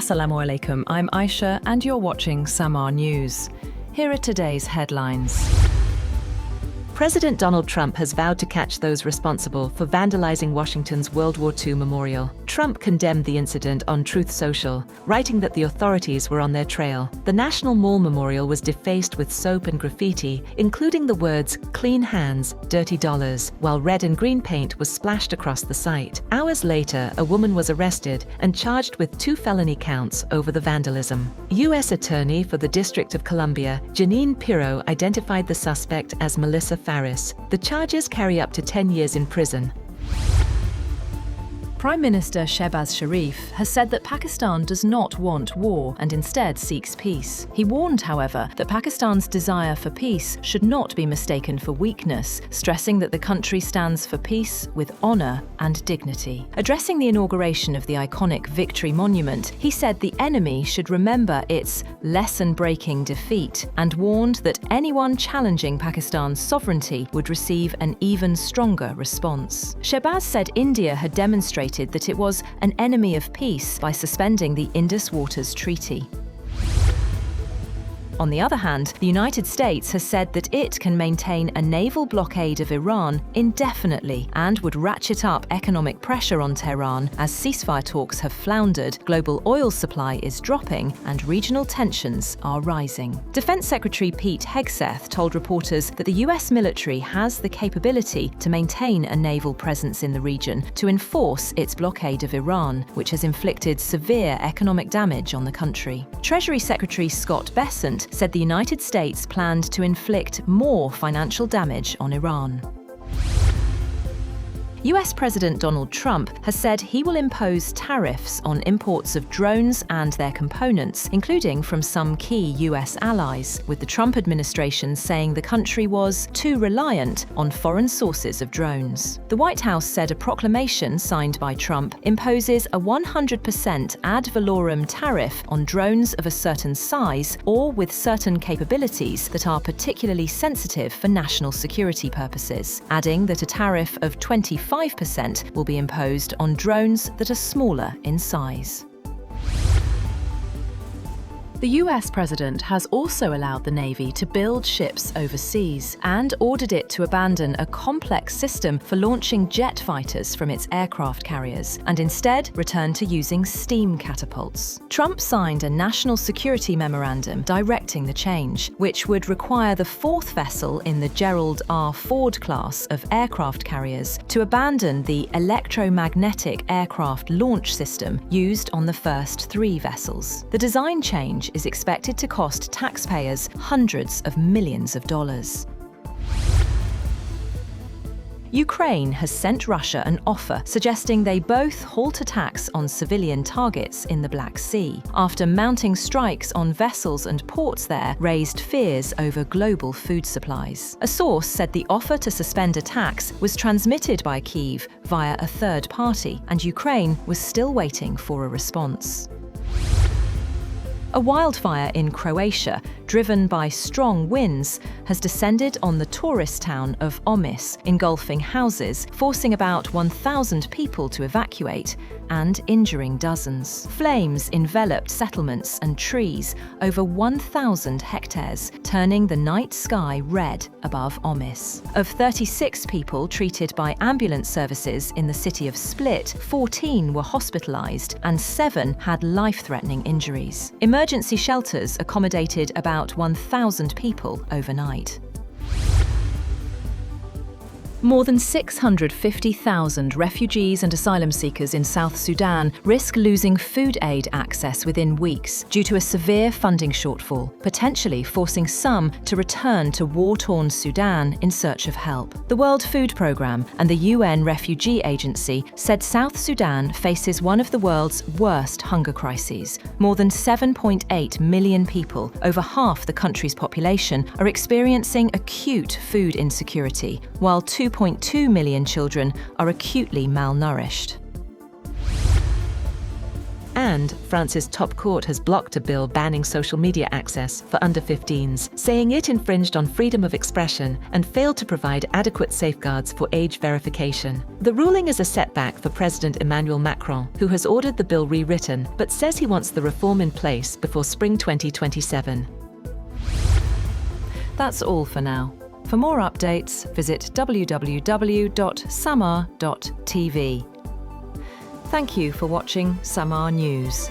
Assalamu alaikum, I'm Aisha and you're watching SAMAA News. Here are today's headlines. President Donald Trump has vowed to catch those responsible for vandalizing Washington's World War II memorial. Trump condemned the incident on Truth Social, writing that the authorities were on their trail. The National Mall Memorial was defaced with soap and graffiti, including the words "Clean Hands, Dirty Dollars," while red and green paint was splashed across the site. Hours later, a woman was arrested and charged with 2 felony counts over the vandalism. U.S. Attorney for the District of Columbia, Jeanine Pirro, identified the suspect as Melissa Farris. The charges carry up to 10 years in prison. Prime Minister Shehbaz Sharif has said that Pakistan does not want war and instead seeks peace. He warned, however, that Pakistan's desire for peace should not be mistaken for weakness, stressing that the country stands for peace with honour and dignity. Addressing the inauguration of the iconic Victory Monument, he said the enemy should remember its lesson-breaking defeat and warned that anyone challenging Pakistan's sovereignty would receive an even stronger response. Shehbaz said India had demonstrated that it was an enemy of peace by suspending the Indus Waters Treaty. On the other hand, the United States has said that it can maintain a naval blockade of Iran indefinitely and would ratchet up economic pressure on Tehran as ceasefire talks have floundered, global oil supply is dropping, and regional tensions are rising. Defense Secretary Pete Hegseth told reporters that the US military has the capability to maintain a naval presence in the region to enforce its blockade of Iran, which has inflicted severe economic damage on the country. Treasury Secretary Scott Bessent said the United States planned to inflict more financial damage on Iran. US President Donald Trump has said he will impose tariffs on imports of drones and their components, including from some key US allies, with the Trump administration saying the country was too reliant on foreign sources of drones. The White House said a proclamation signed by Trump imposes a 100% ad valorem tariff on drones of a certain size or with certain capabilities that are particularly sensitive for national security purposes, adding that a tariff of 25% will be imposed on drones that are smaller in size. The US president has also allowed the Navy to build ships overseas and ordered it to abandon a complex system for launching jet fighters from its aircraft carriers and instead return to using steam catapults. Trump signed a national security memorandum directing the change, which would require the 4th vessel in the Gerald R. Ford class of aircraft carriers to abandon the electromagnetic aircraft launch system used on the first 3 vessels. The design change is expected to cost taxpayers hundreds of millions of dollars. Ukraine has sent Russia an offer suggesting they both halt attacks on civilian targets in the Black Sea, after mounting strikes on vessels and ports there raised fears over global food supplies. A source said the offer to suspend attacks was transmitted by Kyiv via a third party, and Ukraine was still waiting for a response. A wildfire in Croatia, driven by strong winds, has descended on the tourist town of Omis, engulfing houses, forcing about 1,000 people to evacuate and injuring dozens. Flames enveloped settlements and trees over 1,000 hectares, turning the night sky red above Omis. Of 36 people treated by ambulance services in the city of Split, 14 were hospitalized and 7 had life-threatening injuries. Emergency shelters accommodated about 1,000 people overnight. More than 650,000 refugees and asylum seekers in South Sudan risk losing food aid access within weeks due to a severe funding shortfall, potentially forcing some to return to war-torn Sudan in search of help. The World Food Programme and the UN Refugee Agency said South Sudan faces one of the world's worst hunger crises. More than 7.8 million people, over half the country's population, are experiencing acute food insecurity, while 2.2 million children are acutely malnourished. And France's top court has blocked a bill banning social media access for under 15s, saying it infringed on freedom of expression and failed to provide adequate safeguards for age verification. The ruling is a setback for President Emmanuel Macron, who has ordered the bill rewritten, but says he wants the reform in place before spring 2027. That's all for now. For more updates, visit www.samaa.tv. Thank you for watching SAMAA News.